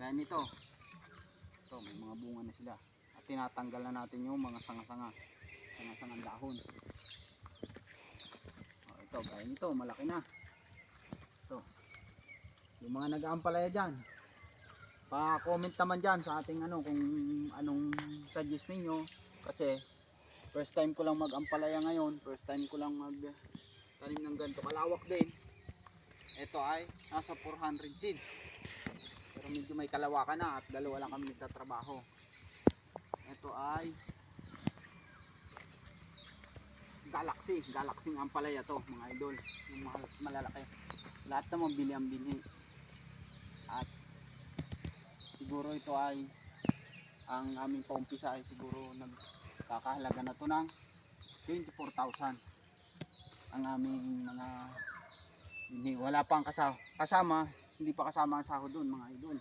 Kaya nito, ito may mga bunga na sila. At tinatanggal na natin yung mga sangang dahon. Ito, gaya nito, malaki na. Ito, yung mga nag-aampalaya dyan, pa-comment naman dyan sa ating kung anong suggest ninyo. Kasi first time ko lang mag-ampalaya ngayon, first time ko lang mag-tanim ng ganito kalawak din. Ito ay nasa 400 seeds, pero medyo may kalawakan na at dalawa lang kami nagtatrabaho. Ito ay Galaxy ang ampalaya to mga idol, yung malalaki. Lahat naman bili ang binhi. At siguro ito ay ang aming paumpisa ay siguro nagkakahalaga na to ng 24,000 ang aming mga binhi. Wala pang kasama, hindi pa kasama ang sahod doon mga idol.